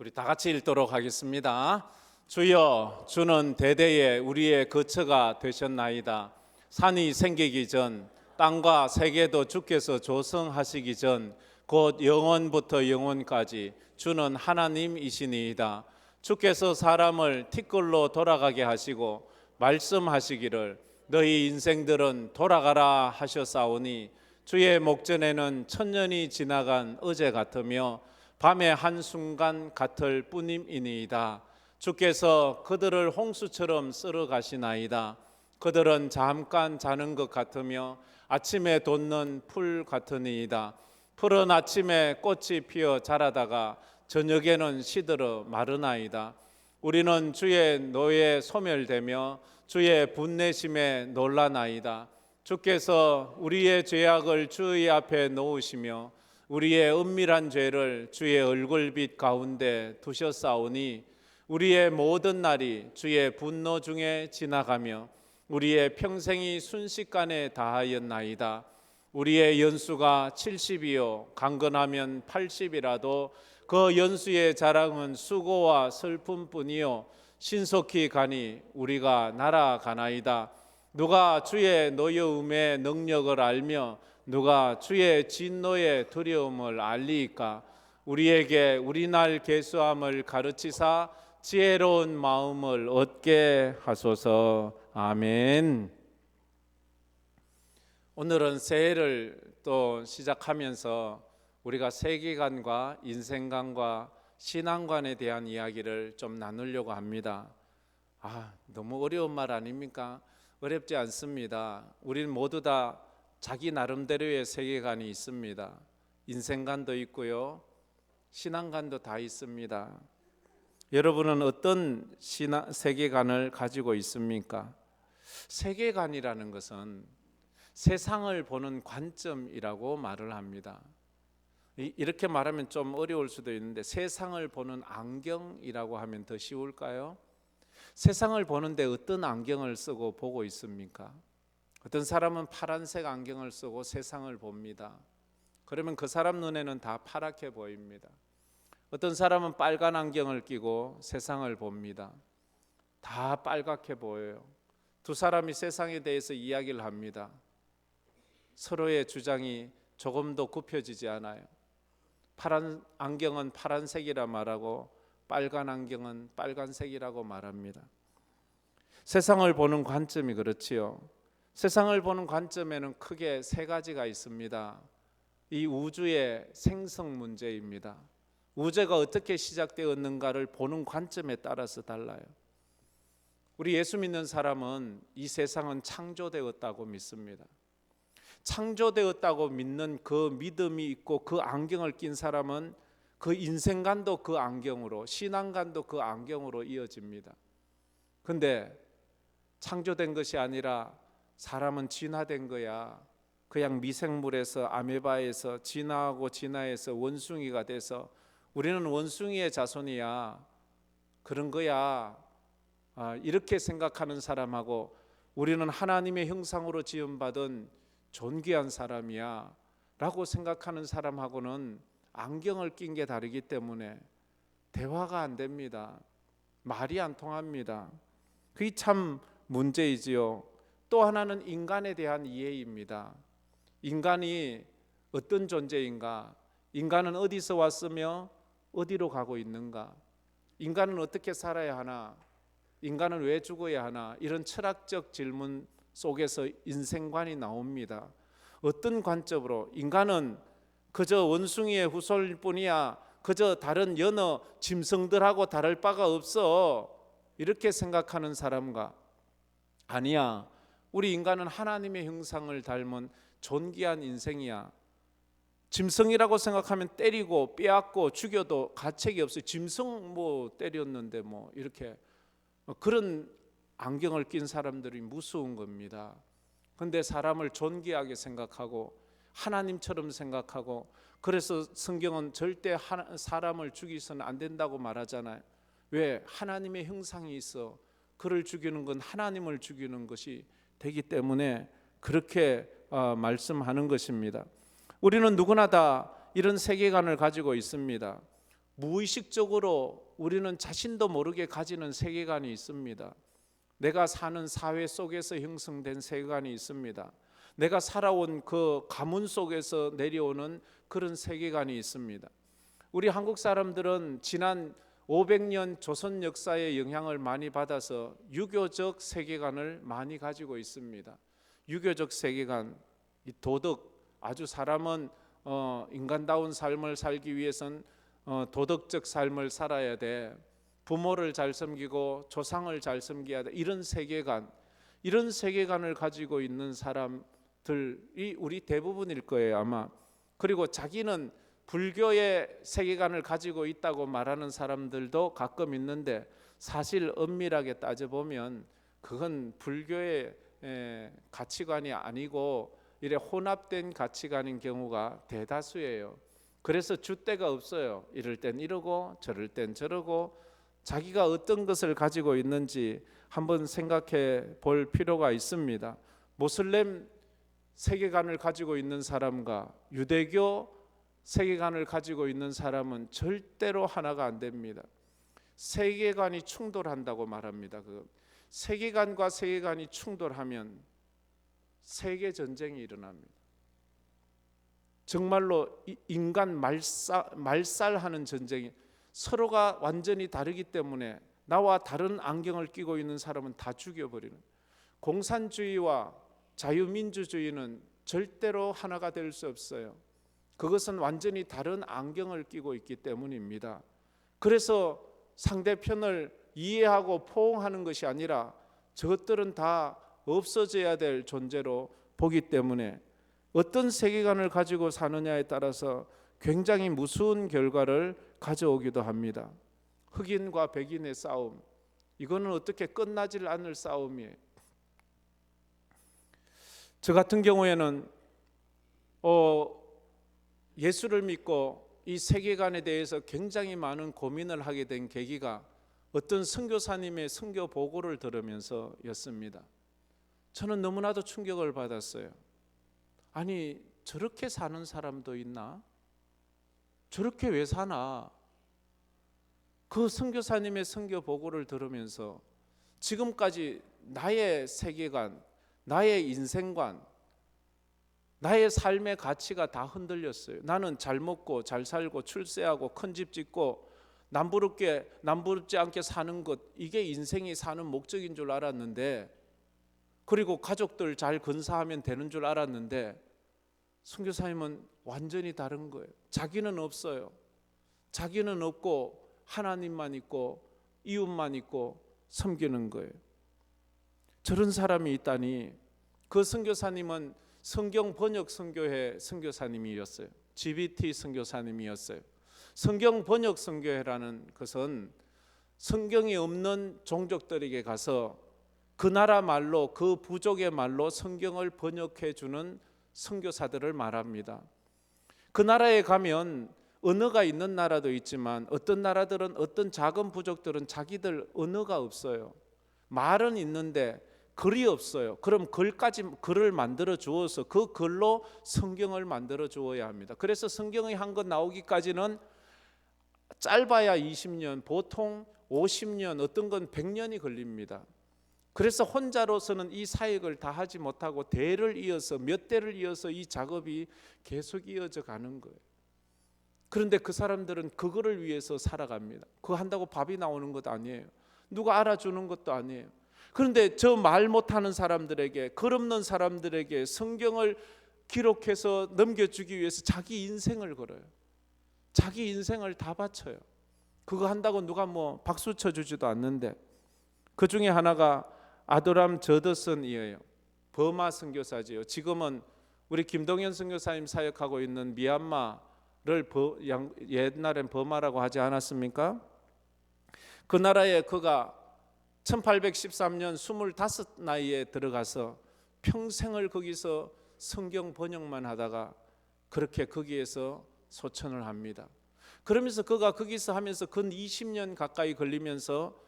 우리 다 같이 읽도록 하겠습니다. 주여, 주는 대대에 우리의 거처가 되셨나이다. 산이 생기기 전, 땅과 세계도 주께서 조성하시기 전, 곧 영원부터 영원까지 주는 하나님이시니이다. 주께서 사람을 티끌로 돌아가게 하시고 말씀하시기를 너희 인생들은 돌아가라 하셨사오니, 주의 목전에는 천년이 지나간 어제 같으며 밤의 한순간 같을 뿐임이니이다. 주께서 그들을 홍수처럼 쓸어 가시나이다. 그들은 잠깐 자는 것 같으며 아침에 돋는 풀 같으니이다. 풀은 아침에 꽃이 피어 자라다가 저녁에는 시들어 마르나이다. 우리는 주의 노에 소멸되며 주의 분내심에 놀라나이다. 주께서 우리의 죄악을 주의 앞에 놓으시며 우리의 은밀한 죄를 주의 얼굴빛 가운데 두셨사오니, 우리의 모든 날이 주의 분노 중에 지나가며 우리의 평생이 순식간에 다하였나이다. 우리의 연수가 70이요 강건하면 80이라도 그 연수의 자랑은 수고와 슬픔뿐이요 신속히 가니 우리가 날아가나이다. 누가 주의 노여움의 능력을 알며 누가 주의 진노의 두려움을 알리이까? 우리에게 우리날 계수함을 가르치사 지혜로운 마음을 얻게 하소서. 아멘. 오늘은 새해를 또 시작하면서 우리가 세계관과 인생관과 신앙관에 대한 이야기를 좀 나누려고 합니다. 너무 어려운 말 아닙니까? 어렵지 않습니다. 우리는 모두 다 자기 나름대로의 세계관이 있습니다. 인생관도 있고요, 신앙관도 다 있습니다. 여러분은 어떤 세계관을 가지고 있습니까? 세계관이라는 것은 세상을 보는 관점이라고 말을 합니다. 이렇게 말하면 좀 어려울 수도 있는데, 세상을 보는 안경이라고 하면 더 쉬울까요? 세상을 보는데 어떤 안경을 쓰고 보고 있습니까? 어떤 사람은 파란색 안경을 쓰고 세상을 봅니다. 그러면 그 사람 눈에는 다 파랗게 보입니다. 어떤 사람은 빨간 안경을 끼고 세상을 봅니다. 다 빨갛게 보여요. 두 사람이 세상에 대해서 이야기를 합니다. 서로의 주장이 조금도 굽혀지지 않아요. 파란 안경은 파란색이라 말하고 빨간 안경은 빨간색이라고 말합니다. 세상을 보는 관점이 그렇지요. 세상을 보는 관점에는 크게 세 가지가 있습니다. 이 우주의 생성 문제입니다. 우주가 어떻게 시작되었는가를 보는 관점에 따라서 달라요. 우리 예수 믿는 사람은 이 세상은 창조되었다고 믿습니다. 창조되었다고 믿는 그 믿음이 있고 그 안경을 낀 사람은 그 인생관도 그 안경으로, 신앙관도 그 안경으로 이어집니다. 그런데 창조된 것이 아니라 사람은 진화된 거야. 그냥 미생물에서 아메바에서 진화하고 진화해서 원숭이가 돼서 우리는 원숭이의 자손이야, 그런 거야, 이렇게 생각하는 사람하고, 우리는 하나님의 형상으로 지음받은 존귀한 사람이야 라고 생각하는 사람하고는 안경을 낀 게 다르기 때문에 대화가 안 됩니다. 말이 안 통합니다. 그게 참 문제이지요. 또 하나는 인간에 대한 이해입니다. 인간이 어떤 존재인가? 인간은 어디서 왔으며 어디로 가고 있는가? 인간은 어떻게 살아야 하나? 인간은 왜 죽어야 하나? 이런 철학적 질문 속에서 인생관이 나옵니다. 어떤 관점으로? 인간은 그저 원숭이의 후손일 뿐이야, 그저 다른 여러 짐승들하고 다를 바가 없어, 이렇게 생각하는 사람과, 아니야, 우리 인간은 하나님의 형상을 닮은 존귀한 인생이야, 짐승이라고 생각하면 때리고 빼앗고 죽여도 가책이 없어요. 짐승 때렸는데 이렇게, 그런 안경을 낀 사람들이 무서운 겁니다. 그런데 사람을 존귀하게 생각하고 하나님처럼 생각하고, 그래서 성경은 절대 사람을 죽이서는 안 된다고 말하잖아요. 왜? 하나님의 형상이 있어. 그를 죽이는 건 하나님을 죽이는 것이 되기 때문에 그렇게 말씀하는 것입니다. 우리는 누구나 다 이런 세계관을 가지고 있습니다. 무의식적으로 우리는 자신도 모르게 가지는 세계관이 있습니다. 내가 사는 사회 속에서 형성된 세계관이 있습니다. 내가 살아온 그 가문 속에서 내려오는 그런 세계관이 있습니다. 우리 한국 사람들은 지난 500년 조선 역사의 영향을 많이 받아서 유교적 세계관을 많이 가지고 있습니다. 유교적 세계관, 이 도덕, 아주 사람은 인간다운 삶을 살기 위해선 도덕적 삶을 살아야 돼. 부모를 잘 섬기고 조상을 잘 섬겨야 돼. 이런 세계관을 가지고 있는 사람들이 우리 대부분일 거예요, 아마. 그리고 자기는 불교의 세계관을 가지고 있다고 말하는 사람들도 가끔 있는데, 사실 엄밀하게 따져보면 그건 불교의 가치관이 아니고 이래 혼합된 가치관인 경우가 대다수예요. 그래서 줏대가 없어요. 이럴 땐 이러고 저럴 땐 저러고, 자기가 어떤 것을 가지고 있는지 한번 생각해 볼 필요가 있습니다. 모슬렘 세계관을 가지고 있는 사람과 유대교 세계관을 가지고 있는 사람은 절대로 하나가 안 됩니다. 세계관이 충돌한다고 말합니다. 그 세계관과 세계관이 충돌하면 세계 전쟁이 일어납니다. 정말로 인간 말살하는 전쟁이, 서로가 완전히 다르기 때문에 나와 다른 안경을 끼고 있는 사람은 다 죽여버리는, 공산주의와 자유민주주의는 절대로 하나가 될 수 없어요. 그것은 완전히 다른 안경을 끼고 있기 때문입니다. 그래서 상대편을 이해하고 포옹하는 것이 아니라 저것들은 다 없어져야 될 존재로 보기 때문에 어떤 세계관을 가지고 사느냐에 따라서 굉장히 무서운 결과를 가져오기도 합니다. 흑인과 백인의 싸움, 이거는 어떻게 끝나질 않을 싸움이에요. 저 같은 경우에는 예수를 믿고 이 세계관에 대해서 굉장히 많은 고민을 하게 된 계기가 어떤 선교사님의 선교 보고를 들으면서였습니다. 저는 너무나도 충격을 받았어요. 아니, 저렇게 사는 사람도 있나? 저렇게 왜 사나? 그 선교사님의 선교 보고를 들으면서 지금까지 나의 세계관, 나의 인생관, 나의 삶의 가치가 다 흔들렸어요. 나는 잘 먹고 잘 살고 출세하고 큰 집 짓고 남부럽지 않게 사는 것, 이게 인생이 사는 목적인 줄 알았는데, 그리고 가족들 잘 건사하면 되는 줄 알았는데, 선교사님은 완전히 다른 거예요. 자기는 없어요. 자기는 없고 하나님만 있고 이웃만 있고 섬기는 거예요. 저런 사람이 있다니. 그 선교사님은 성경 번역 선교회 선교사님이었어요. GBT 선교사님이었어요. 성경 번역 선교회라는 것은 성경이 없는 종족들에게 가서 그 나라 말로, 그 부족의 말로 성경을 번역해 주는 선교사들을 말합니다. 그 나라에 가면 언어가 있는 나라도 있지만 어떤 나라들은, 어떤 작은 부족들은 자기들 언어가 없어요. 말은 있는데 글이 없어요. 그럼 글을 만들어 주어서 그 글로 성경을 만들어 주어야 합니다. 그래서 성경의 한 권 나오기까지는 짧아야 20년, 보통 50년, 어떤 건 100년이 걸립니다. 그래서 혼자로서는 이 사역을 다 하지 못하고 대를 이어서, 몇 대를 이어서 이 작업이 계속 이어져 가는 거예요. 그런데 그 사람들은 그거를 위해서 살아갑니다. 그거 한다고 밥이 나오는 것도 아니에요. 누가 알아주는 것도 아니에요. 그런데 저 말 못하는 사람들에게, 글 없는 사람들에게 성경을 기록해서 넘겨주기 위해서 자기 인생을 걸어요. 자기 인생을 다 바쳐요. 그거 한다고 누가 뭐 박수 쳐주지도 않는데. 그 중에 하나가 아도람 저더슨이에요. 버마 선교사지요. 지금은 우리 김동현 선교사님 사역하고 있는 미얀마를 옛날엔 버마라고 하지 않았습니까? 그 나라에 그가 1813년 25 나이에 들어가서 평생을 거기서 성경 번역만 하다가 그렇게 거기에서 소천을 합니다. 그러면서 그가 거기서 하면서 근 20년 가까이 걸리면서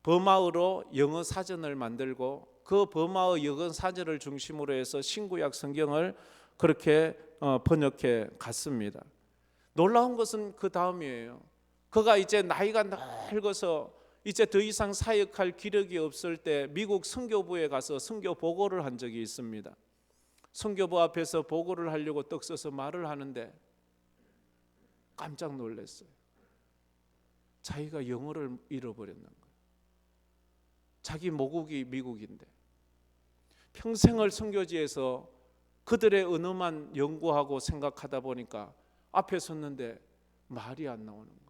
버마어로 영어 사전을 만들고 그 버마어 영어 사전을 중심으로 해서 신구약 성경을 그렇게 번역해 갔습니다. 놀라운 것은 그 다음이에요. 그가 이제 나이가 늙어서 이제 더 이상 사역할 기력이 없을 때 미국 선교부에 가서 선교 보고를 한 적이 있습니다. 선교부 앞에서 보고를 하려고 떡 써서 말을 하는데 깜짝 놀랐어요. 자기가 영어를 잃어버렸는 거예요. 자기 모국이 미국인데 평생을 선교지에서 그들의 언어만 연구하고 생각하다 보니까 앞에 섰는데 말이 안 나오는 거예요.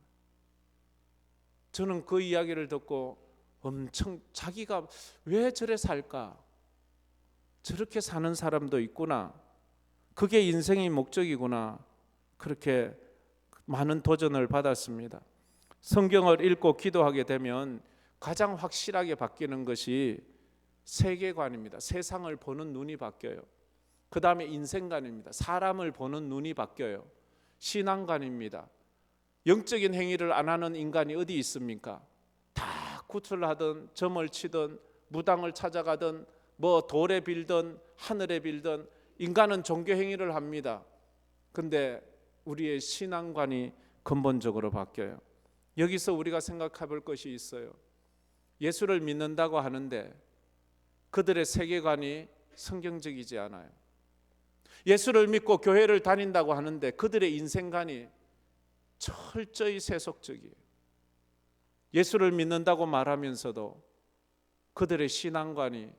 저는 그 이야기를 듣고 엄청 자기가 왜 저래 살까? 저렇게 사는 사람도 있구나. 그게 인생의 목적이구나. 그렇게 많은 도전을 받았습니다. 성경을 읽고 기도하게 되면 가장 확실하게 바뀌는 것이 세계관입니다. 세상을 보는 눈이 바뀌어요. 그 다음에 인생관입니다. 사람을 보는 눈이 바뀌어요. 신앙관입니다. 영적인 행위를 안 하는 인간이 어디 있습니까? 다 구슬하든 점을 치든 무당을 찾아가든 뭐 돌에 빌든 하늘에 빌든 인간은 종교 행위를 합니다. 근데 우리의 신앙관이 근본적으로 바뀌어요. 여기서 우리가 생각해 볼 것이 있어요. 예수를 믿는다고 하는데 그들의 세계관이 성경적이지 않아요. 예수를 믿고 교회를 다닌다고 하는데 그들의 인생관이 철저히 세속적이에요. 예수를 믿는다고 말하면서도 그들의 신앙관이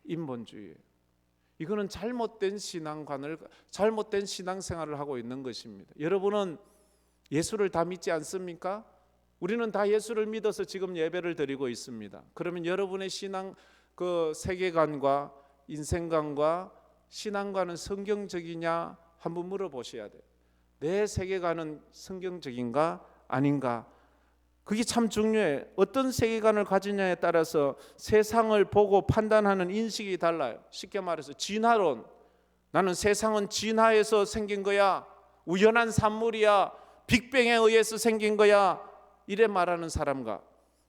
인본주의예요. 이거는 잘못된 신앙관을, 잘못된 신앙생활을 하고 있는 것입니다. 여러분은 예수를 다 믿지 않습니까? 우리는 다 예수를 믿어서 지금 예배를 드리고 있습니다. 그러면 여러분의 신앙 그 세계관과 인생관과 신앙관은 성경적이냐 한번 물어보셔야 돼요. 내 세계관은 성경적인가 아닌가? 그게 참 중요해요. 어떤 세계관을 가지냐에 따라서 세상을 보고 판단하는 인식이 달라요. 쉽게 말해서 진화론. 나는 세상은 진화에서 생긴 거야. 우연한 산물이야. 빅뱅에 의해서 생긴 거야. 이래 말하는 사람과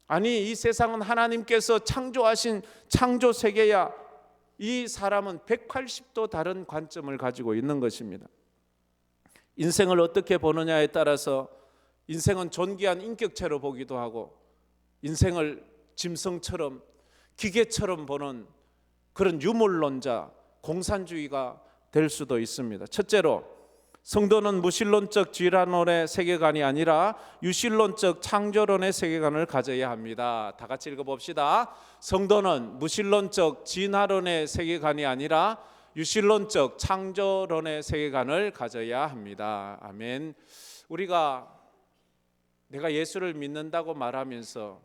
아니 이 세상은 하나님께서 창조하신 창조 세계야. 이 사람은 180도 다른 관점을 가지고 있는 것입니다. 인생을 어떻게 보느냐에 따라서 인생은 존귀한 인격체로 보기도 하고 인생을 짐승처럼 기계처럼 보는 그런 유물론자, 공산주의가 될 수도 있습니다. 첫째로 성도는 무신론적 진화론의 세계관이 아니라 유신론적 창조론의 세계관을 가져야 합니다. 다 같이 읽어봅시다. 성도는 무신론적 진화론의 세계관이 아니라 유신론적 창조론의 세계관을 가져야 합니다. 아멘. 우리가 내가 예수를 믿는다고 말하면서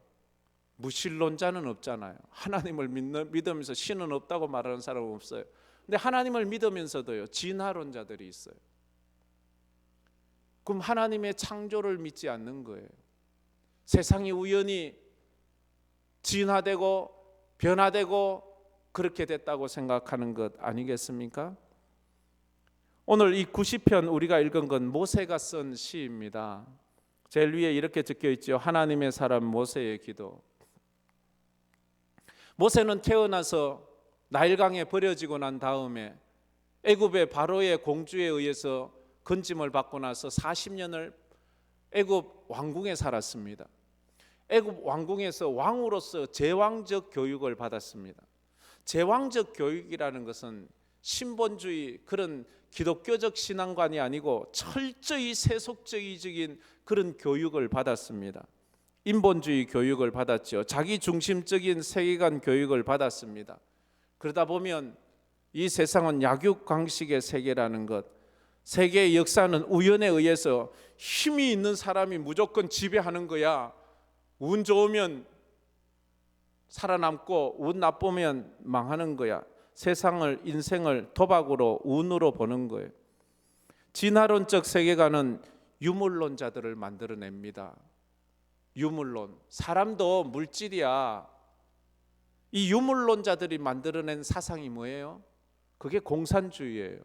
무신론자는 없잖아요. 하나님을 믿으면서 신은 없다고 말하는 사람은 없어요. 근데 하나님을 믿으면서도요 진화론자들이 있어요. 그럼 하나님의 창조를 믿지 않는 거예요. 세상이 우연히 진화되고 변화되고 그렇게 됐다고 생각하는 것 아니겠습니까? 오늘 이 90편 우리가 읽은 건 모세가 쓴 시입니다. 제일 위에 이렇게 적혀 있죠. 하나님의 사람 모세의 기도. 모세는 태어나서 나일강에 버려지고 난 다음에 애굽의 바로의 공주에 의해서 건짐을 받고 나서 40년을 애굽 왕궁에 살았습니다. 애굽 왕궁에서 왕으로서 제왕적 교육을 받았습니다. 제왕적 교육이라는 것은 신본주의 그런 기독교적 신앙관이 아니고 철저히 세속적인 그런 교육을 받았습니다. 인본주의 교육을 받았죠. 자기 중심적인 세계관 교육을 받았습니다. 그러다 보면 이 세상은 약육강식의 세계라는 것, 세계의 역사는 우연에 의해서 힘이 있는 사람이 무조건 지배하는 거야. 운 좋으면 살아남고 운 나쁘면 망하는 거야. 세상을, 인생을 도박으로, 운으로 보는 거예요. 진화론적 세계관은 유물론자들을 만들어냅니다. 유물론. 사람도 물질이야. 이 유물론자들이 만들어낸 사상이 뭐예요? 그게 공산주의예요.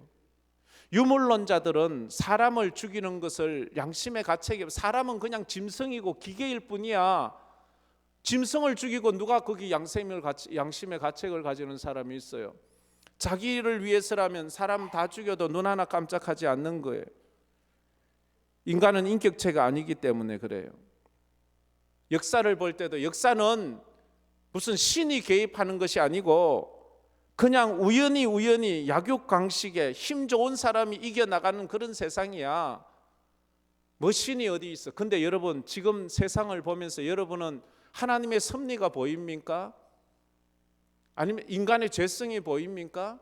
유물론자들은 사람을 죽이는 것을 양심의 가책이, 사람은 그냥 짐승이고 기계일 뿐이야. 짐승을 죽이고 누가 거기 양심의 가책을 가지는 사람이 있어요? 자기를 위해서라면 사람 다 죽여도 눈 하나 깜짝하지 않는 거예요. 인간은 인격체가 아니기 때문에 그래요. 역사를 볼 때도 역사는 무슨 신이 개입하는 것이 아니고 그냥 우연히 약육강식에 힘 좋은 사람이 이겨나가는 그런 세상이야. 뭐 신이 어디 있어? 근데 여러분, 지금 세상을 보면서 여러분은 하나님의 섭리가 보입니까? 아니면 인간의 죄성이 보입니까?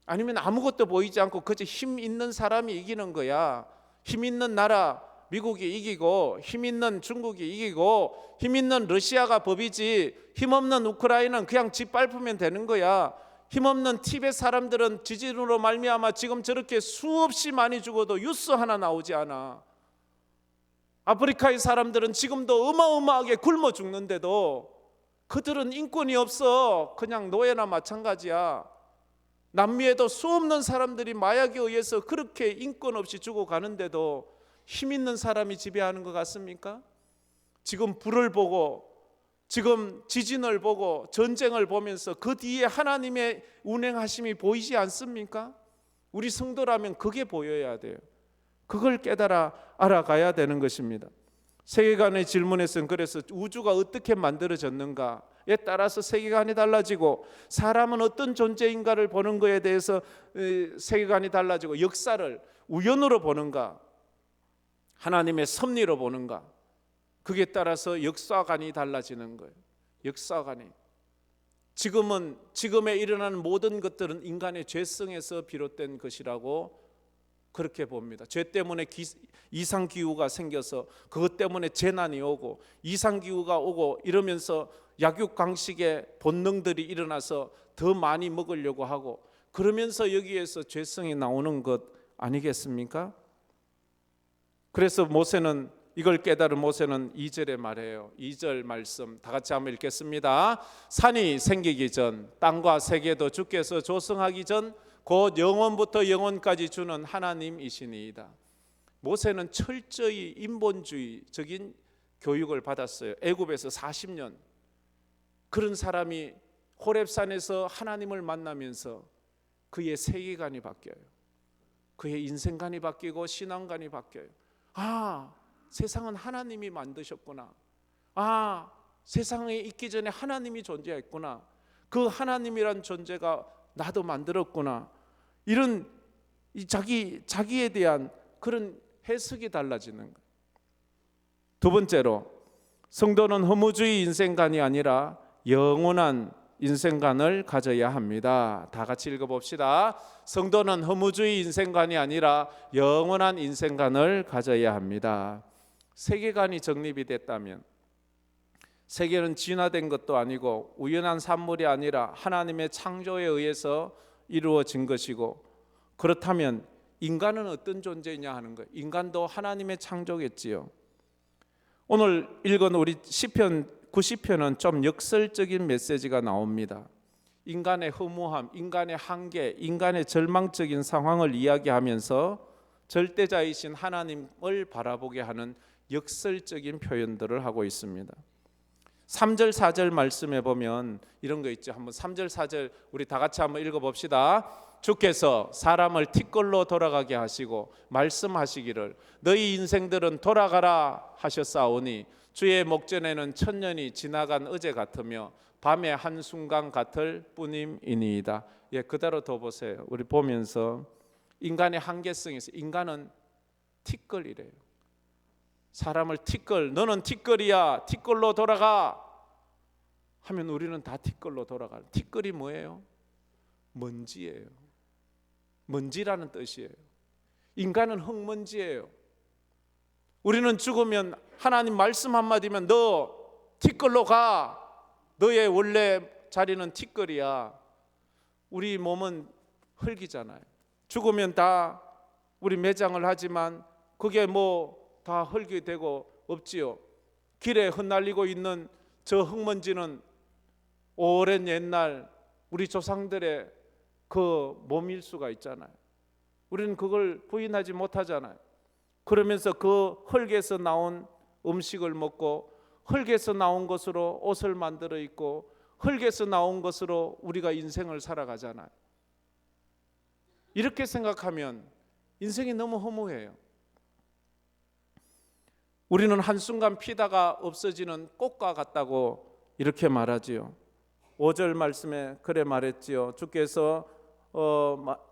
아니면 아무것도 보이지 않고 그저 힘 있는 사람이 이기는 거야. 힘 있는 나라 미국이 이기고, 힘 있는 중국이 이기고, 힘 있는 러시아가 법이지, 힘 없는 우크라이나는 그냥 짓밟으면 되는 거야. 힘 없는 티벳 사람들은 지진으로 말미암아 지금 저렇게 수없이 많이 죽어도 뉴스 하나 나오지 않아. 아프리카의 사람들은 지금도 어마어마하게 굶어 죽는데도 그들은 인권이 없어. 그냥 노예나 마찬가지야. 남미에도 수없는 사람들이 마약에 의해서 그렇게 인권 없이 죽어가는데도 힘 있는 사람이 지배하는 것 같습니까? 지금 불을 보고, 지금 지진을 보고, 전쟁을 보면서 그 뒤에 하나님의 운행하심이 보이지 않습니까? 우리 성도라면 그게 보여야 돼요. 그걸 깨달아 알아가야 되는 것입니다. 세계관의 질문에서는 그래서 우주가 어떻게 만들어졌는가에 따라서 세계관이 달라지고, 사람은 어떤 존재인가를 보는 것에 대해서 세계관이 달라지고, 역사를 우연으로 보는가, 하나님의 섭리로 보는가, 그게 따라서 역사관이 달라지는 거예요. 역사관이. 지금에 일어나는 모든 것들은 인간의 죄성에서 비롯된 것이라고 그렇게 봅니다. 죄 때문에 이상기후가 생겨서 그것 때문에 재난이 오고, 이상기후가 오고 이러면서 약육강식의 본능들이 일어나서 더 많이 먹으려고 하고, 그러면서 여기에서 죄성이 나오는 것 아니겠습니까? 그래서 모세는, 이걸 깨달은 모세는 2절에 말해요. 2절 말씀 다 같이 한번 읽겠습니다. 산이 생기기 전, 땅과 세계도 주께서 조성하기 전 곧 영원부터 영원까지 주는 하나님이시니이다. 모세는 철저히 인본주의적인 교육을 받았어요. 애굽에서 40년. 그런 사람이 호렙산에서 하나님을 만나면서 그의 세계관이 바뀌어요. 그의 인생관이 바뀌고 신앙관이 바뀌어요. 아, 세상은 하나님이 만드셨구나. 아, 세상에 있기 전에 하나님이 존재했구나. 그 하나님이란 존재가 나도 만들었구나. 이런 자기에 대한 그런 해석이 달라지는 거예요. 두 번째로, 성도는 허무주의 인생관이 아니라 영원한 인생관을 가져야 합니다. 다 같이 읽어봅시다. 성도는 허무주의 인생관이 아니라 영원한 인생관을 가져야 합니다. 세계관이 정립이 됐다면, 세계는 진화된 것도 아니고 우연한 산물이 아니라 하나님의 창조에 의해서 이루어진 것이고, 그렇다면 인간은 어떤 존재냐 하는 거예요. 인간도 하나님의 창조겠지요. 오늘 읽은 우리 시편 90편은 좀 역설적인 메시지가 나옵니다. 인간의 허무함, 인간의 한계, 인간의 절망적인 상황을 이야기하면서 절대자이신 하나님을 바라보게 하는 역설적인 표현들을 하고 있습니다. 3절 4절 말씀에 보면 이런 거 있죠. 한번 3절 4절 우리 다 같이 한번 읽어봅시다. 주께서 사람을 티끌로 돌아가게 하시고 말씀하시기를 너희 인생들은 돌아가라 하셨사오니 주의 목전에는 천년이 지나간 어제 같으며 밤의 한순간 같을 뿐임이니이다. 예, 그대로 더 보세요. 우리 보면서 인간의 한계성이 있어요. 인간은 티끌이래요. 사람을 티끌, 너는 티끌이야, 티끌로 돌아가 하면 우리는 다 티끌로 돌아가요. 티끌이 뭐예요? 먼지예요. 먼지라는 뜻이에요. 인간은 흙먼지예요. 우리는 죽으면 하나님 말씀 한마디면 너 티끌로 가. 너의 원래 자리는 티끌이야. 우리 몸은 흙이잖아요. 죽으면 다 우리 매장을 하지만 그게 뭐 다 흙이 되고 없지요. 길에 흩날리고 있는 저 흙먼지는 오랜 옛날 우리 조상들의 그 몸일 수가 있잖아요. 우리는 그걸 부인하지 못하잖아요. 그러면서 그 흙에서 나온 음식을 먹고 흙에서 나온 것으로 옷을 만들어 입고 흙에서 나온 것으로 우리가 인생을 살아가잖아요. 이렇게 생각하면 인생이 너무 허무해요. 우리는 한순간 피다가 없어지는 꽃과 같다고 이렇게 말하지요. 5절 말씀에 그래 말했지요. 주께서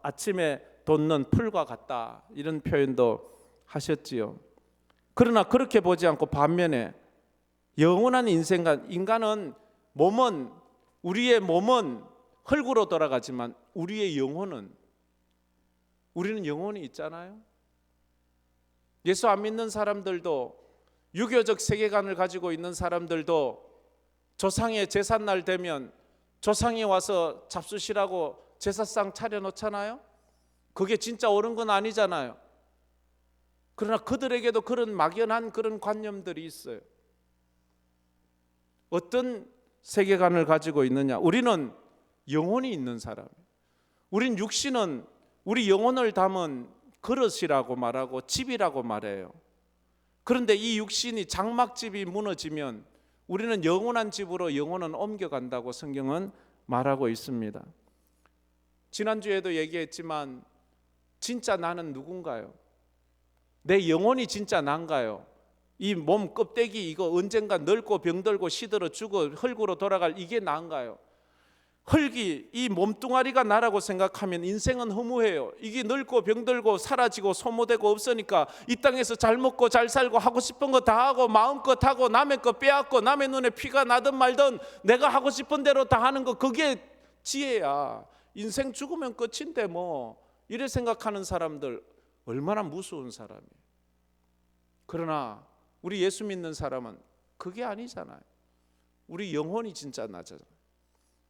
아침에 돋는 풀과 같다, 이런 표현도 하셨지요. 그러나 그렇게 보지 않고 반면에 영원한 인간은 우리의 몸은 흙으로 돌아가지만 우리의 영혼은, 우리는 영혼이 있잖아요. 예수 안 믿는 사람들도, 유교적 세계관을 가지고 있는 사람들도 조상의 제삿날 되면 조상이 와서 잡수시라고 제사상 차려놓잖아요. 그게 진짜 옳은 건 아니잖아요. 그러나 그들에게도 그런 막연한 그런 관념들이 있어요. 어떤 세계관을 가지고 있느냐? 우리는 영혼이 있는 사람, 우린 육신은 우리 영혼을 담은 그릇이라고 말하고 집이라고 말해요. 그런데 이 육신이 장막집이 무너지면 우리는 영원한 집으로 영혼은 옮겨간다고 성경은 말하고 있습니다. 지난주에도 얘기했지만 진짜 나는 누군가요? 내 영혼이 진짜 난가요? 이 몸 껍데기 이거 언젠가 늙고 병들고 시들어 죽어 흙으로 돌아갈 이게 나인가요? 흙이 이 몸뚱아리가 나라고 생각하면 인생은 허무해요. 이게 늙고 병들고 사라지고 소모되고 없으니까 이 땅에서 잘 먹고 잘 살고 하고 싶은 거 다 하고 마음껏 하고 남의 거 빼앗고 남의 눈에 피가 나든 말든 내가 하고 싶은 대로 다 하는 거, 그게 지혜야. 인생 죽으면 끝인데 뭐, 이래 생각하는 사람들 얼마나 무서운 사람이에요. 그러나 우리 예수 믿는 사람은 그게 아니잖아요. 우리 영혼이 진짜 나잖아요.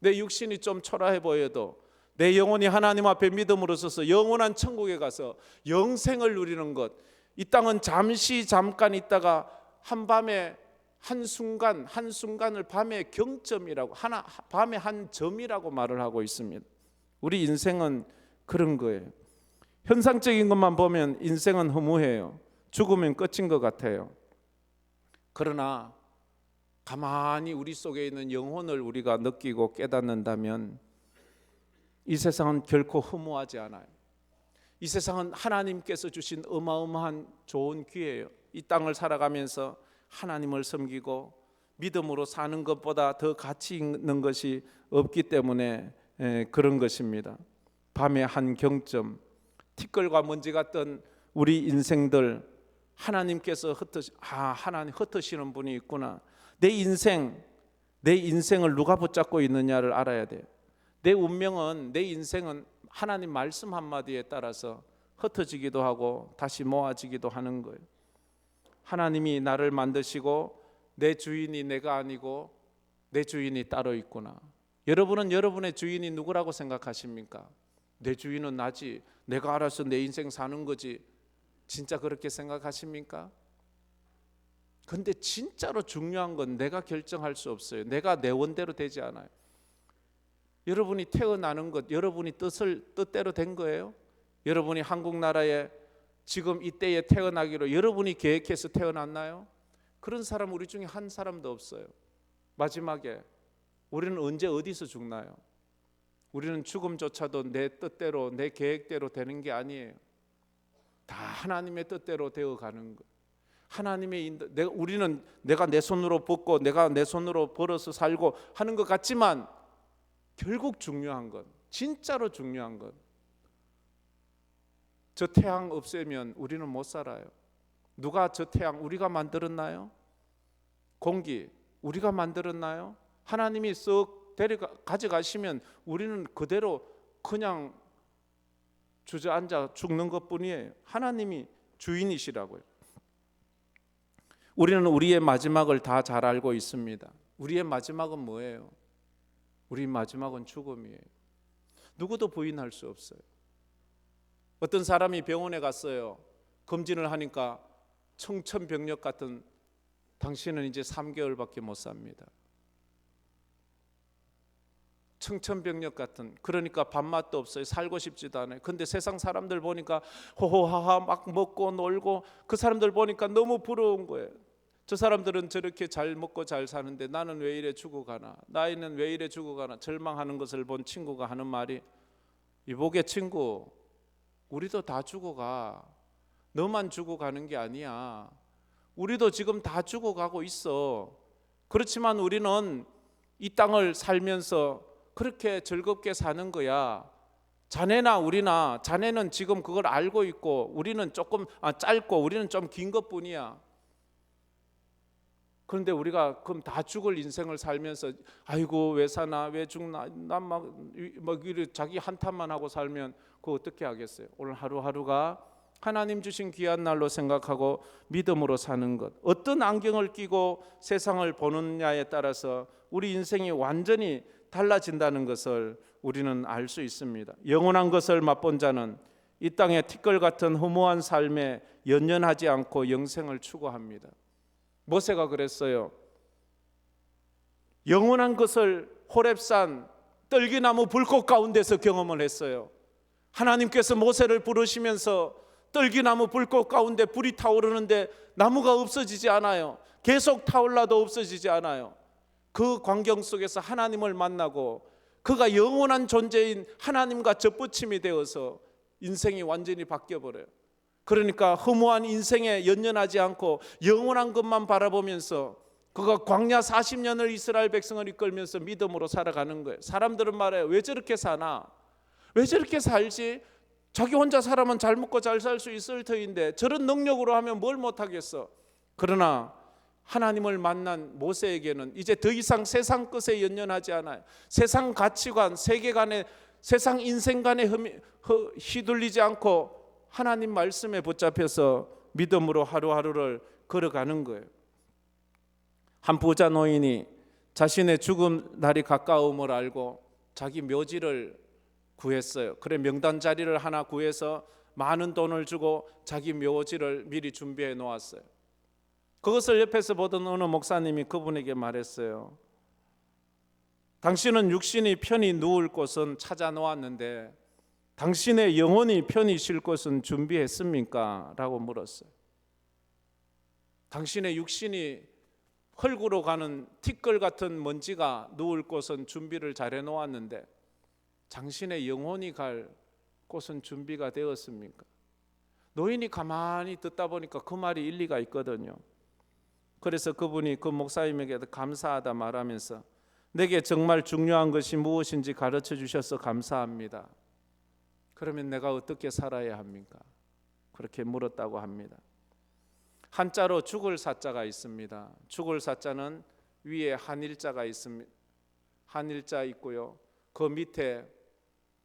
내 육신이 좀 초라해 보여도 내 영혼이 하나님 앞에 믿음으로 서서 영원한 천국에 가서 영생을 누리는 것, 이 땅은 잠깐 있다가 한밤에 한순간을 밤의 경점이라고, 밤의 한 점이라고 말을 하고 있습니다. 우리 인생은 그런 거예요. 현상적인 것만 보면 인생은 허무해요. 죽으면 끝인 것 같아요. 그러나 가만히 우리 속에 있는 영혼을 우리가 느끼고 깨닫는다면 이 세상은 결코 허무하지 않아요. 이 세상은 하나님께서 주신 어마어마한 좋은 기회예요. 이 땅을 살아가면서 하나님을 섬기고 믿음으로 사는 것보다 더 가치 있는 것이 없기 때문에 그런 것입니다. 밤의 한 경점, 티끌과 먼지 같던 우리 인생들, 하나님께서 하나님 흩으시는 분이 있구나. 내 인생을 누가 붙잡고 있느냐를 알아야 돼요. 내 운명은, 내 인생은 하나님 말씀 한마디에 따라서 흩어지기도 하고 다시 모아지기도 하는 거예요. 하나님이 나를 만드시고 내 주인이 내가 아니고 내 주인이 따로 있구나. 여러분은 여러분의 주인이 누구라고 생각하십니까? 내 주인은 나지, 내가 알아서 내 인생 사는 거지, 진짜 그렇게 생각하십니까? 근데 진짜로 중요한 건 내가 결정할 수 없어요. 내가 내 원대로 되지 않아요. 여러분이 태어나는 것, 여러분이 뜻대로 된 거예요? 여러분이 한국 나라에 지금 이때에 태어나기로 여러분이 계획해서 태어났나요? 그런 사람 우리 중에 한 사람도 없어요. 마지막에 우리는 언제 어디서 죽나요? 우리는 죽음조차도 내 뜻대로 내 계획대로 되는 게 아니에요. 다 하나님의 뜻대로 되어가는 거. 하나님의 우리는 내가 내 손으로 벗고 내가 내 손으로 벌어서 살고 하는 것 같지만 결국 중요한 건, 진짜로 중요한 건, 저 태양 없애면 우리는 못 살아요. 누가 저 태양 우리가 만들었나요? 공기 우리가 만들었나요? 하나님이 썩 가져가시면 우리는 그대로 그냥 주저앉아 죽는 것뿐이에요. 하나님이 주인이시라고요. 우리는 우리의 마지막을 다 잘 알고 있습니다. 우리의 마지막은 뭐예요? 우리 마지막은 죽음이에요. 누구도 부인할 수 없어요. 어떤 사람이 병원에 갔어요. 검진을 하니까 청천벽력 같은, 당신은 이제 3개월밖에 못 삽니다. 청천벽력 같은, 그러니까 밥맛도 없어요. 살고 싶지도 않아요. 근데 세상 사람들 보니까 호호하하 막 먹고 놀고, 그 사람들 보니까 너무 부러운 거예요. 저 사람들은 저렇게 잘 먹고 잘 사는데 나는 왜 이래 죽어가나, 나이는 왜 이래 죽어가나. 절망하는 것을 본 친구가 하는 말이, 이보게 친구, 우리도 다 죽어가. 너만 죽어가는 게 아니야. 우리도 지금 다 죽어가고 있어. 그렇지만 우리는 이 땅을 살면서 그렇게 즐겁게 사는 거야. 자네나 우리나, 자네는 지금 그걸 알고 있고 우리는 조금 짧고 우리는 좀 긴 것뿐이야. 그런데 우리가 그럼 다 죽을 인생을 살면서 아이고 왜 사나 왜 죽나 난 막 자기 한탄만 하고 살면 그거 어떻게 하겠어요? 오늘 하루하루가 하나님 주신 귀한 날로 생각하고 믿음으로 사는 것. 어떤 안경을 끼고 세상을 보느냐에 따라서 우리 인생이 완전히 달라진다는 것을 우리는 알 수 있습니다. 영원한 것을 맛본 자는 이 땅의 티끌 같은 허무한 삶에 연연하지 않고 영생을 추구합니다. 모세가 그랬어요. 영원한 것을 호렙산 떨기나무 불꽃 가운데서 경험을 했어요. 하나님께서 모세를 부르시면서 떨기나무 불꽃 가운데 불이 타오르는데 나무가 없어지지 않아요. 계속 타올라도 없어지지 않아요. 그 광경 속에서 하나님을 만나고 그가 영원한 존재인 하나님과 접붙임이 되어서 인생이 완전히 바뀌어버려요. 그러니까 허무한 인생에 연연하지 않고 영원한 것만 바라보면서 그가 광야 40년을 이스라엘 백성을 이끌면서 믿음으로 살아가는 거예요. 사람들은 말해요. 왜 저렇게 사나? 왜 저렇게 살지? 자기 혼자 살아면 잘 먹고 잘 살 수 있을 터인데 저런 능력으로 하면 뭘 못하겠어. 그러나 하나님을 만난 모세에게는 이제 더 이상 세상 것에 연연하지 않아요. 세상 가치관, 세계관에, 세상 인생관에 휘둘리지 않고 하나님 말씀에 붙잡혀서 믿음으로 하루하루를 걸어가는 거예요. 한 부자 노인이 자신의 죽음 날이 가까움을 알고 자기 묘지를 구했어요. 그래 명단 자리를 하나 구해서 많은 돈을 주고 자기 묘지를 미리 준비해 놓았어요. 그것을 옆에서 보던 어느 목사님이 그분에게 말했어요. 당신은 육신이 편히 누울 곳은 찾아 놓았는데 당신의 영혼이 편히 쉴 곳은 준비했습니까? 라고 물었어요. 당신의 육신이 흙으로 가는 티끌 같은 먼지가 누울 곳은 준비를 잘 해놓았는데 당신의 영혼이 갈 곳은 준비가 되었습니까? 노인이 가만히 듣다 보니까 그 말이 일리가 있거든요. 그래서 그분이 그 목사님에게 감사하다 말하면서 내게 정말 중요한 것이 무엇인지 가르쳐 주셔서 감사합니다. 그러면 내가 어떻게 살아야 합니까? 그렇게 물었다고 합니다. 한자로 죽을 사자가 있습니다. 죽을 사자는 위에 한일자가 있습니다. 한일자 있고요. 그 밑에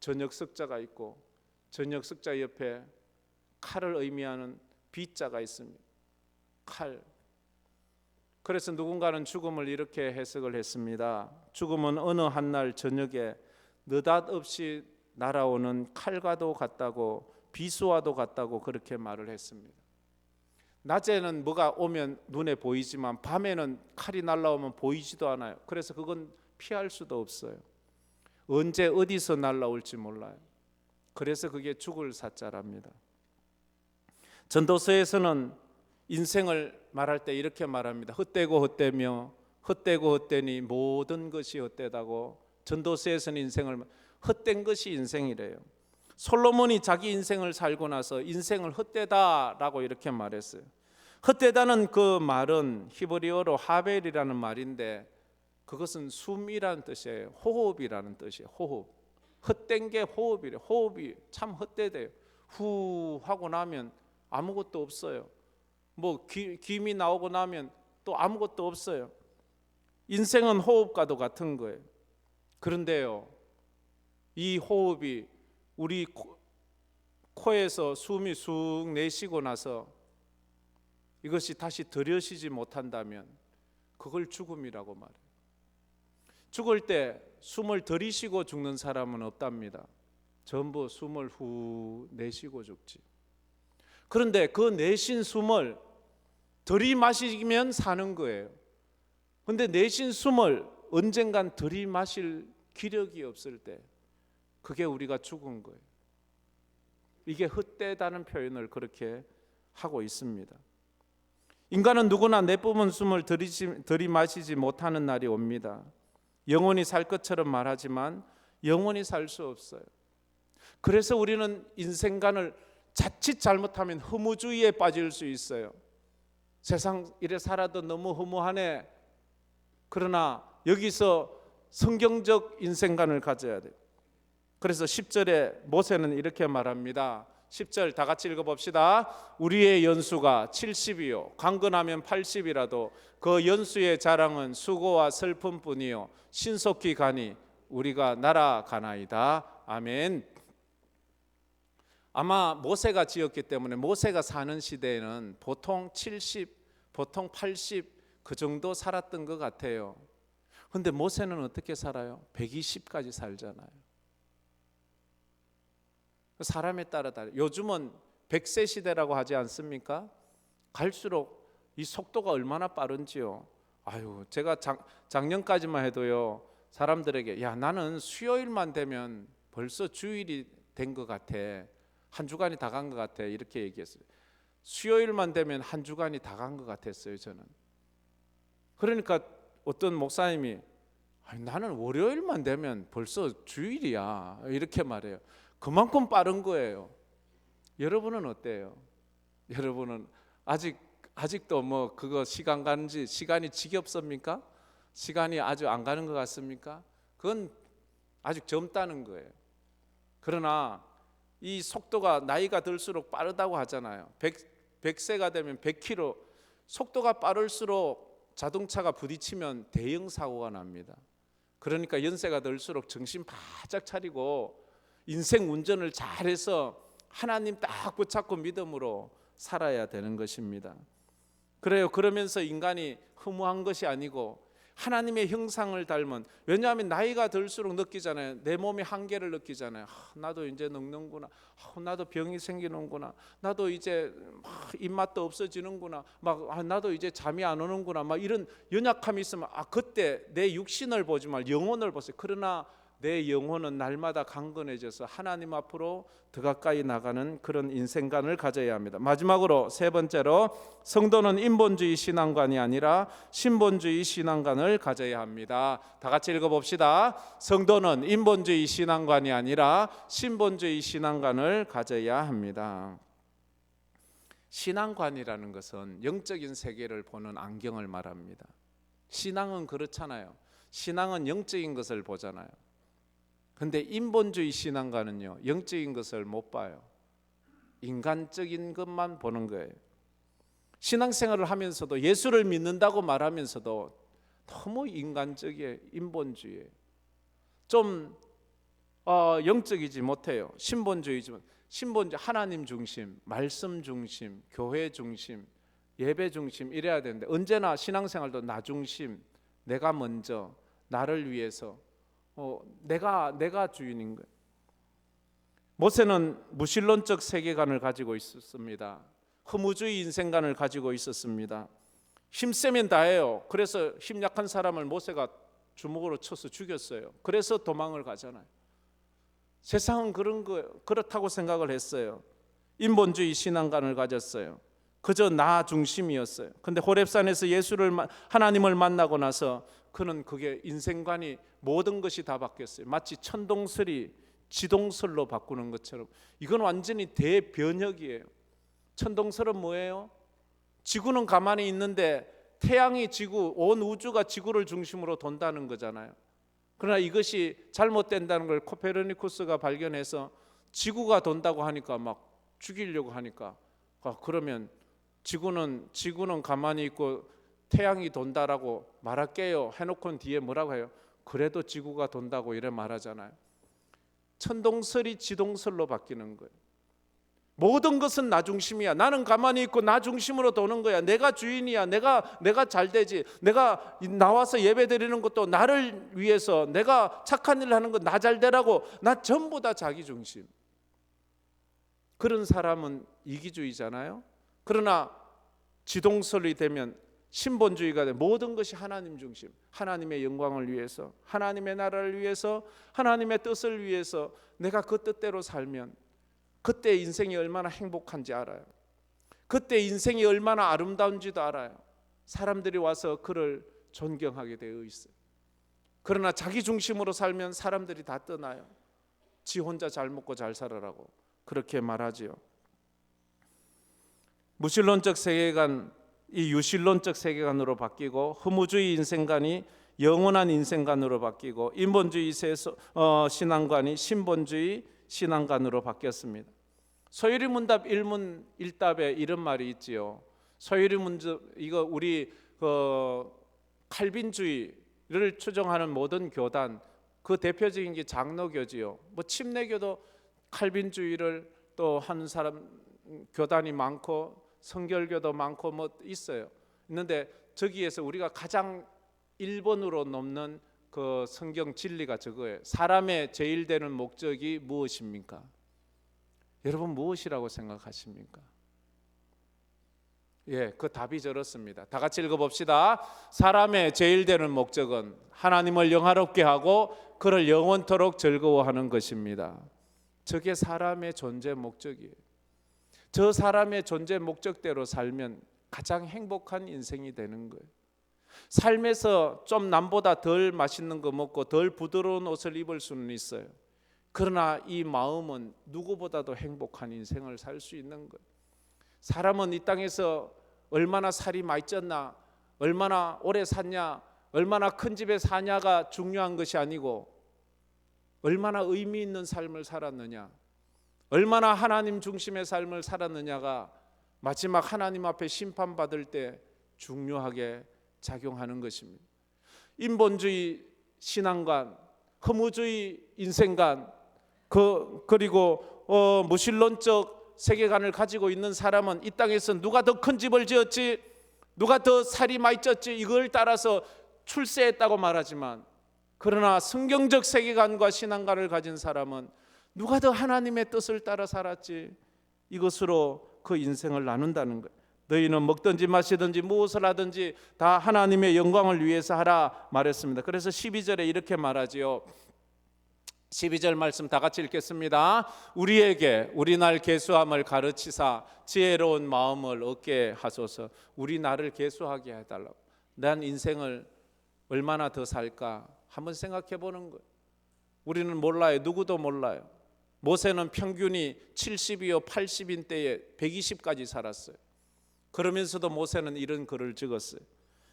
전역석자가 있고 전역석자 옆에 칼을 의미하는 비자가 있습니다. 칼. 그래서 누군가는 죽음을 이렇게 해석을 했습니다. 죽음은 어느 한날 저녁에 느닷없이 날아오는 칼과도 같다고 비수와도 같다고 그렇게 말을 했습니다. 낮에는 뭐가 오면 눈에 보이지만 밤에는 칼이 날아오면 보이지도 않아요. 그래서 그건 피할 수도 없어요. 언제 어디서 날아올지 몰라요. 그래서 그게 죽을 사자랍니다. 전도서에서는 인생을 말할 때 이렇게 말합니다. 헛되고 헛되며 헛되고 헛되니 모든 것이 헛되다고 전도서에서는 인생을 헛된 것이 인생이래요. 솔로몬이 자기 인생을 살고 나서 인생을 헛되다라고 이렇게 말했어요. 헛되다는 그 말은 히브리어로 하벨이라는 말인데 그것은 숨이라는 뜻이에요. 호흡이라는 뜻이에요. 호흡. 헛된 게 호흡이래요. 호흡이 참 헛되대요. 후 하고 나면 아무것도 없어요. 뭐 김이 나오고 나면 또 아무것도 없어요. 인생은 호흡과도 같은 거예요. 그런데요, 이 호흡이 우리 코에서 숨이 쑥 내쉬고 나서 이것이 다시 들여쉬지 못한다면 그걸 죽음이라고 말해요. 죽을 때 숨을 들이쉬고 죽는 사람은 없답니다. 전부 숨을 후 내쉬고 죽지. 그런데 그 내쉰 숨을 들이마시면 사는 거예요. 그런데 내쉰 숨을 언젠간 들이마실 기력이 없을 때 그게 우리가 죽은 거예요. 이게 헛되다는 표현을 그렇게 하고 있습니다. 인간은 누구나 내뿜은 숨을 들이마시지 못하는 날이 옵니다. 영원히 살 것처럼 말하지만 영원히 살 수 없어요. 그래서 우리는 인생관을 자칫 잘못하면 허무주의에 빠질 수 있어요. 세상 이래 살아도 너무 허무하네. 그러나 여기서 성경적 인생관을 가져야 돼요. 그래서 10절에 모세는 이렇게 말합니다. 10절 다 같이 읽어봅시다. 우리의 연수가 70이요 강건하면 80이라도 그 연수의 자랑은 수고와 슬픔뿐이요 신속히 가니 우리가 날아가나이다. 아멘. 아마 모세가 지었기 때문에 모세가 사는 시대에는 보통 70, 보통 80 그 정도 살았던 것 같아요. 근데 모세는 어떻게 살아요? 120까지 살잖아요. 사람에 따라 달라요. 요즘은 100세 시대라고 하지 않습니까? 갈수록 이 속도가 얼마나 빠른지요. 아유, 제가 작년까지만 해도요, 사람들에게 야, 나는 수요일만 되면 벌써 주일이 된 것 같아. 한 주간이 다 간 것 같아. 이렇게 얘기했어요. 수요일만 되면 한 주간이 다 간 것 같았어요, 저는. 그러니까 어떤 목사님이 나는 월요일만 되면 벌써 주일이야. 이렇게 말해요. 그만큼 빠른 거예요. 여러분은 어때요? 여러분은 아직도 뭐 그거 시간 가는지 시간이 지겹습니까? 시간이 아주 안 가는 것 같습니까? 그건 아직 젊다는 거예요. 그러나 이 속도가 나이가 들수록 빠르다고 하잖아요. 100세가 되면 100km, 속도가 빠를수록 자동차가 부딪히면 대형 사고가 납니다. 그러니까 연세가 들수록 정신 바짝 차리고 인생 운전을 잘해서 하나님 딱 붙잡고 믿음으로 살아야 되는 것입니다. 그래요. 그러면서 인간이 허무한 것이 아니고 하나님의 형상을 닮은, 왜냐하면 나이가 들수록 느끼잖아요. 내 몸의 한계를 느끼잖아요. 나도 이제 늙는구나. 나도 병이 생기는구나. 나도 이제 입맛도 없어지는구나. 나도 이제 잠이 안 오는구나. 이런 연약함이 있으면 그때 내 육신을 보지 말고 영혼을 보세요. 그러나 내 영혼은 날마다 강건해져서 하나님 앞으로 더 가까이 나가는 그런 인생관을 가져야 합니다. 마지막으로 세 번째로, 성도는 인본주의 신앙관이 아니라 신본주의 신앙관을 가져야 합니다. 다 같이 읽어봅시다. 성도는 인본주의 신앙관이 아니라 신본주의 신앙관을 가져야 합니다. 신앙관이라는 것은 영적인 세계를 보는 안경을 말합니다. 신앙은 그렇잖아요. 신앙은 영적인 것을 보잖아요. 근데 인본주의 신앙가는요, 영적인 것을 못 봐요. 인간적인 것만 보는 거예요. 신앙생활을 하면서도 예수를 믿는다고 말하면서도 너무 인간적이에요. 인본주의예요. 좀 영적이지 못해요. 신본주의지만, 신본주의 하나님 중심, 말씀 중심, 교회 중심, 예배 중심 이래야 되는데 언제나 신앙생활도 나 중심, 내가 먼저, 나를 위해서, 내가 주인인 거예요. 모세는 무신론적 세계관을 가지고 있었습니다. 허무주의 인생관을 가지고 있었습니다. 힘세면 다해요. 그래서 힘 약한 사람을 모세가 주먹으로 쳐서 죽였어요. 그래서 도망을 가잖아요. 세상은 그런 거예요. 그렇다고 생각을 했어요. 인본주의 신앙관을 가졌어요. 그저 나 중심이었어요. 근데 호렙산에서 하나님을 만나고 나서 그는 그게 인생관이 모든 것이 다 바뀌었어요. 마치 천동설이 지동설로 바꾸는 것처럼. 이건 완전히 대변혁이에요. 천동설은 뭐예요? 지구는 가만히 있는데 태양이 지구, 온 우주가 지구를 중심으로 돈다는 거잖아요. 그러나 이것이 잘못된다는 걸 코페르니쿠스가 발견해서 지구가 돈다고 하니까 막 죽이려고 하니까, 그러면 지구는 가만히 있고 태양이 돈다라고 말할게요 해놓고는 뒤에 뭐라고 해요? 그래도 지구가 돈다고 이래 말하잖아요. 천동설이 지동설로 바뀌는 거예요. 모든 것은 나 중심이야. 나는 가만히 있고 나 중심으로 도는 거야. 내가 주인이야. 내가 잘 되지. 내가 나와서 예배 드리는 것도 나를 위해서, 내가 착한 일을 하는 거 나 잘 되라고. 나 전부 다 자기 중심. 그런 사람은 이기주의잖아요. 그러나 지동설이 되면, 신본주의가 되면 모든 것이 하나님 중심, 하나님의 영광을 위해서, 하나님의 나라를 위해서, 하나님의 뜻을 위해서 내가 그 뜻대로 살면 그때 인생이 얼마나 행복한지 알아요. 그때 인생이 얼마나 아름다운지도 알아요. 사람들이 와서 그를 존경하게 되어 있어요. 그러나 자기 중심으로 살면 사람들이 다 떠나요. 지 혼자 잘 먹고 잘 살아라고 그렇게 말하지요. 무신론적 세계관, 이 유실론적 세계관으로 바뀌고, 허무주의 인생관이 영원한 인생관으로 바뀌고, 인본주의 신앙관이 신본주의 신앙관으로 바뀌었습니다. 소유리 문답 1문 1답에 이런 말이 있지요. 소유리 문답, 이거 우리 칼빈주의를 추종하는 모든 교단, 그 대표적인 게 장로교지요. 뭐 침례교도 칼빈주의를 또 하는 사람 교단이 많고, 성결교도 많고 뭐 있어요. 있는데 저기에서 우리가 가장 1번으로 넘는 그 성경 진리가 저거예요. 사람의 제일 되는 목적이 무엇입니까? 여러분 무엇이라고 생각하십니까? 예, 그 답이 저렇습니다. 다 같이 읽어봅시다. 사람의 제일 되는 목적은 하나님을 영화롭게 하고 그를 영원토록 즐거워하는 것입니다. 저게 사람의 존재 목적이에요. 저 사람의 존재 목적대로 살면 가장 행복한 인생이 되는 거예요. 삶에서 좀 남보다 덜 맛있는 거 먹고 덜 부드러운 옷을 입을 수는 있어요. 그러나 이 마음은 누구보다도 행복한 인생을 살 수 있는 거예요. 사람은 이 땅에서 얼마나 살이 많이 쪘나, 얼마나 오래 샀냐, 얼마나 큰 집에 사냐가 중요한 것이 아니고, 얼마나 의미 있는 삶을 살았느냐, 얼마나 하나님 중심의 삶을 살았느냐가 마지막 하나님 앞에 심판받을 때 중요하게 작용하는 것입니다. 인본주의 신앙관, 허무주의 인생관, 그리고 무신론적 세계관을 가지고 있는 사람은 이 땅에서 누가 더 큰 집을 지었지, 누가 더 살이 많이 쪘지, 이걸 따라서 출세했다고 말하지만, 그러나 성경적 세계관과 신앙관을 가진 사람은 누가 더 하나님의 뜻을 따라 살았지, 이것으로 그 인생을 나눈다는 거예요. 너희는 먹든지 마시든지 무엇을 하든지 다 하나님의 영광을 위해서 하라 말했습니다. 그래서 12절에 이렇게 말하지요. 12절 말씀 다 같이 읽겠습니다. 우리에게 우리 날 계수함을 가르치사 지혜로운 마음을 얻게 하소서. 우리 나를 계수하게 해달라고. 난 인생을 얼마나 더 살까 한번 생각해 보는 거예요. 우리는 몰라요. 누구도 몰라요. 모세는 평균이 70이요 80인 때에 120까지 살았어요. 그러면서도 모세는 이런 글을 적었어요.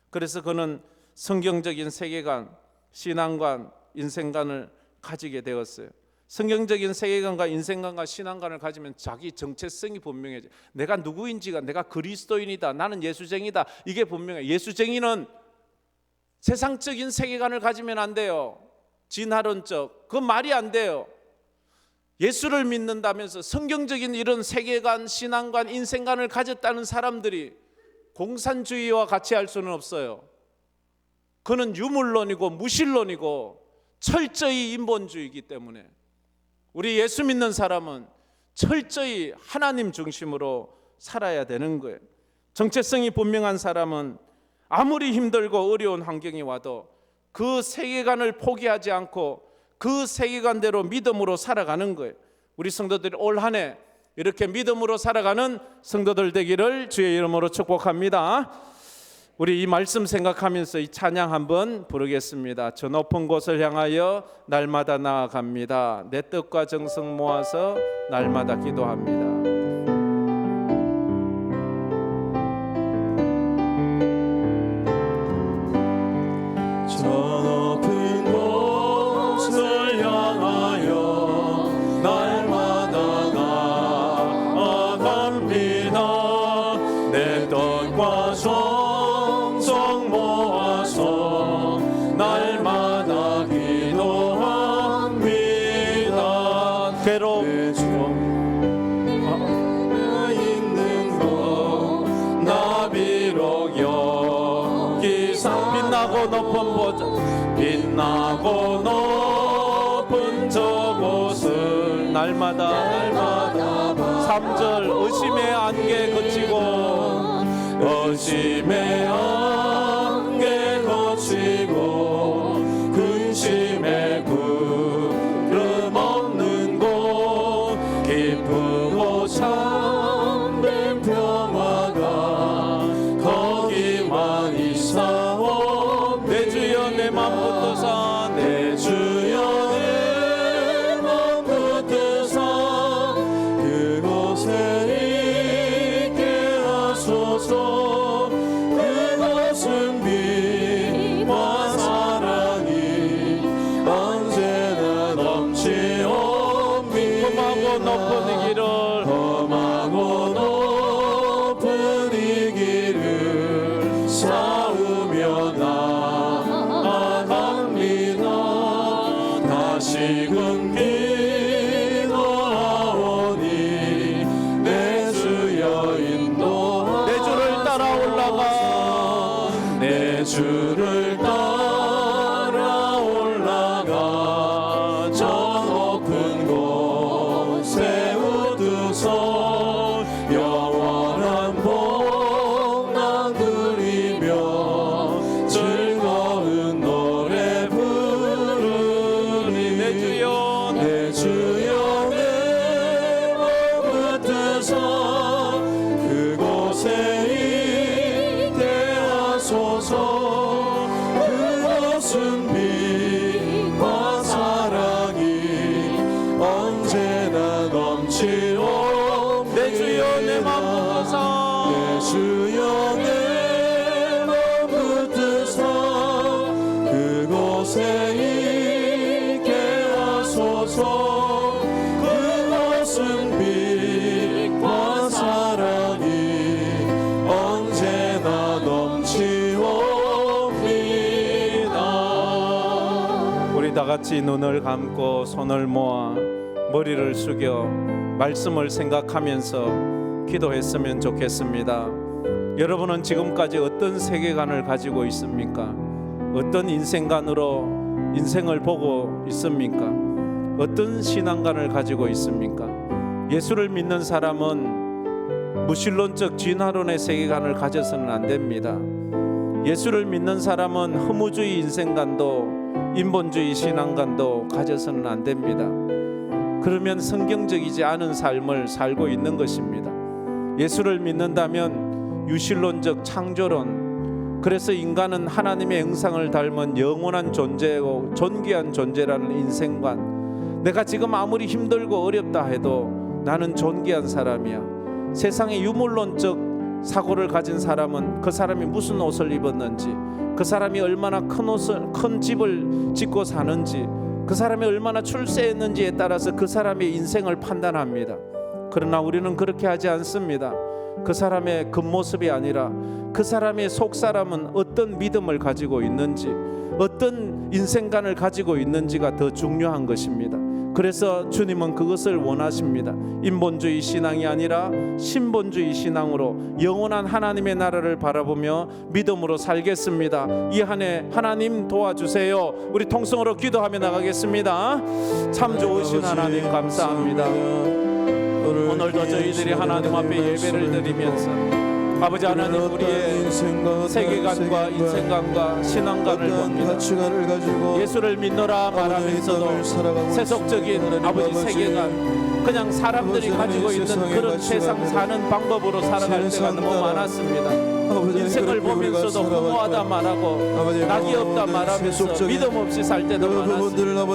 그래서 그는 성경적인 세계관, 신앙관, 인생관을 가지게 되었어요. 성경적인 세계관과 인생관과 신앙관을 가지면 자기 정체성이 분명해져. 내가 누구인지가, 내가 그리스도인이다, 나는 예수쟁이다, 이게 분명해. 예수쟁이는 세상적인 세계관을 가지면 안 돼요. 진화론적, 그 말이 안 돼요. 예수를 믿는다면서 성경적인 이런 세계관, 신앙관, 인생관을 가졌다는 사람들이 공산주의와 같이 할 수는 없어요. 그는 유물론이고 무신론이고 철저히 인본주의이기 때문에 우리 예수 믿는 사람은 철저히 하나님 중심으로 살아야 되는 거예요. 정체성이 분명한 사람은 아무리 힘들고 어려운 환경이 와도 그 세계관을 포기하지 않고 그 세계관대로 믿음으로 살아가는 거예요. 우리 성도들이 올 한 해 이렇게 믿음으로 살아가는 성도들 되기를 주의 이름으로 축복합니다. 우리 이 말씀 생각하면서 이 찬양 한번 부르겠습니다. 저 높은 곳을 향하여 날마다 나아갑니다. 내 뜻과 정성 모아서 날마다 기도합니다. 빛나고 높은 저곳을 날마다 3절 의심의 안개 거치고 의심의 안개 거치고 근심의 구름 없는 곳 기쁘고 참된 평화가 거기만 있사오. 내 주여 내 맘 붙드사 내 주여 내 맘 붙드사 그곳에 있게 하소서. 내 주를 따라 올라가 저 높은 곳에 웃으소 영원한 복락 누리며 즐거운 노래 부르리. 내 주여 내 주여 내 몸 붙드소 그곳에 있게 하소서. 그곳은 빛과 사랑이 언제나 넘치옵니다. 내 주여 내 맘 붙어서 내 주여 내 맘 붙드소 그곳에 있게 하소서. 그곳은 빛과 사랑이 언제나 넘치옵니다. 우리 다 같이 눈을 감고 손을 모아 머리를 숙여 말씀을 생각하면서 기도했으면 좋겠습니다. 여러분은 지금까지 어떤 세계관을 가지고 있습니까? 어떤 인생관으로 인생을 보고 있습니까? 어떤 신앙관을 가지고 있습니까? 예수를 믿는 사람은 무신론적 진화론의 세계관을 가져서는 안 됩니다. 예수를 믿는 사람은 허무주의 인생관도 인본주의 신앙관도 가져서는 안 됩니다. 그러면 성경적이지 않은 삶을 살고 있는 것입니다. 예수를 믿는다면 유실론적 창조론, 그래서 인간은 하나님의 형상을 닮은 영원한 존재고 존귀한 존재라는 인생관, 내가 지금 아무리 힘들고 어렵다 해도 나는 존귀한 사람이야. 세상에 유물론적 사고를 가진 사람은 그 사람이 무슨 옷을 입었는지, 그 사람이 얼마나 큰 집을 짓고 사는지, 그 사람이 얼마나 출세했는지에 따라서 그 사람의 인생을 판단합니다. 그러나 우리는 그렇게 하지 않습니다. 그 사람의 겉모습이 아니라 그 사람의 속사람은 어떤 믿음을 가지고 있는지, 어떤 인생관을 가지고 있는지가 더 중요한 것입니다. 그래서 주님은 그것을 원하십니다. 인본주의 신앙이 아니라 신본주의 신앙으로 영원한 하나님의 나라를 바라보며 믿음으로 살겠습니다. 이 한 해 하나님 도와주세요. 우리 통성으로 기도하며 나가겠습니다. 참 좋으신 하나님 감사합니다. 오늘도 저희들이 하나님 앞에 예배를 드리면서 아버지 하나님, 우리의 세계관과 인생관과 신앙관을 봅니다. 예수를 믿노라 말하면서도 세속적인 아버지 세계관, 그냥 사람들이 가지고 있는 그런 세상 사는 방법으로 살아갈 때가 너무 많았습니다. 인생을 보면서도 허무하다 말하고 낙이 없다 말하면서 믿음 없이 살 때도 많았습니다.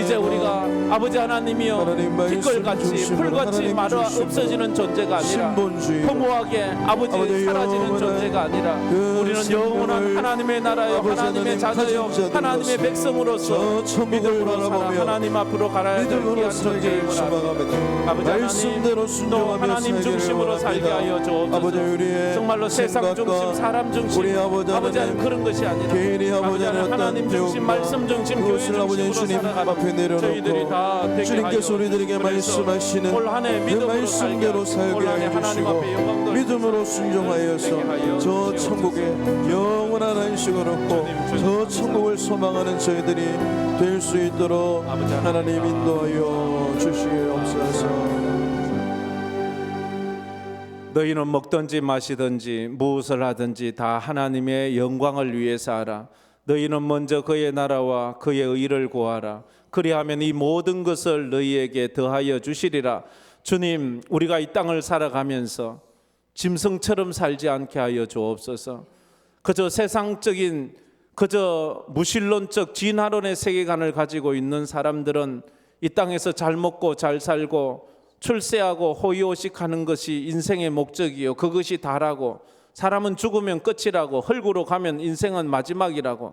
이제 우리가 아버지 하나님이여 빛걸같이 풀같이 말아 없어지는 존재가 아니라 허무하게 아버지 사라지는 존재가 아니라 우리는 영원한 하나님의 나라여 하나님의 자녀여 하나님의 백성으로서 믿음으로 살아 하나님 앞으로 가야 될 귀한 존재임을 압니다. 아버지 하나님, 또 하나님 중심으로 살게 하여 주옵소서. 정말로 세상 중심, 사람 중심, 아버지 하나님 그런 것이 아니라 아버지 하나님 하나님 중심, 말씀 중심, 교회 중심으로 살아가는 저희들이 다 되게 하여 주님께서 우리들에게 말씀하시는 올 한 해 그 믿음으로 말씀대로 살게 해주시고 믿음으로 순종하여서 저 천국에 영원한 안식을 얻고 저 천국을 소망하는 저희들이 될 수 있도록 하나님 인도하여 주시옵소서. 너희는 먹든지 마시든지 무엇을 하든지 다 하나님의 영광을 위해서 하라. 너희는 먼저 그의 나라와 그의 의를 구하라. 그리하면 이 모든 것을 너희에게 더하여 주시리라. 주님, 우리가 이 땅을 살아가면서 짐승처럼 살지 않게 하여 주옵소서. 그저 세상적인, 그저 무신론적 진화론의 세계관을 가지고 있는 사람들은 이 땅에서 잘 먹고 잘 살고 출세하고 호의호식하는 것이 인생의 목적이요, 그것이 다라고, 사람은 죽으면 끝이라고, 흙으로 가면 인생은 마지막이라고.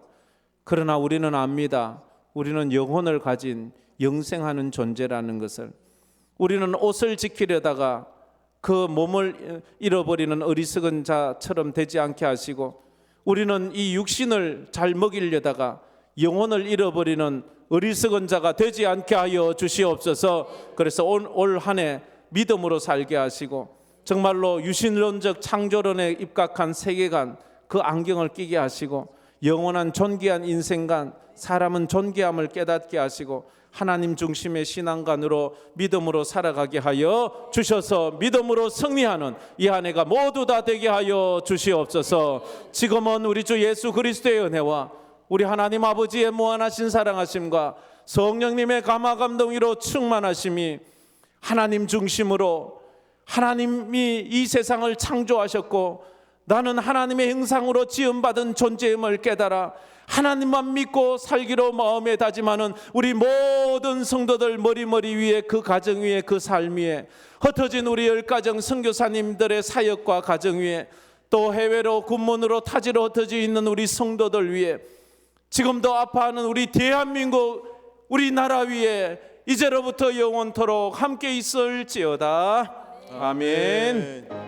그러나 우리는 압니다. 우리는 영혼을 가진 영생하는 존재라는 것을. 우리는 옷을 지키려다가 그 몸을 잃어버리는 어리석은 자처럼 되지 않게 하시고, 우리는 이 육신을 잘 먹이려다가 영혼을 잃어버리는 어리석은 자가 되지 않게 하여 주시옵소서. 그래서 올 한 해 믿음으로 살게 하시고, 정말로 유신론적 창조론에 입각한 세계관, 그 안경을 끼게 하시고 영원한 존귀한 인생관, 사람은 존귀함을 깨닫게 하시고 하나님 중심의 신앙관으로 믿음으로 살아가게 하여 주셔서 믿음으로 승리하는 이 한 해가 모두 다 되게 하여 주시옵소서. 지금은 우리 주 예수 그리스도의 은혜와 우리 하나님 아버지의 무한하신 사랑하심과 성령님의 감화 감동으로 충만하심이 하나님 중심으로 하나님이 이 세상을 창조하셨고 나는 하나님의 형상으로 지음받은 존재임을 깨달아 하나님만 믿고 살기로 마음에 다짐하는 우리 모든 성도들 머리 위에 그 가정 위에 그 삶 위에 흩어진 우리 열가정 선교사님들의 사역과 가정 위에 또 해외로 군문으로 타지로 흩어져 있는 우리 성도들 위에 지금도 아파하는 우리 대한민국 우리나라 위에 이제로부터 영원토록 함께 있을지어다. 아멘.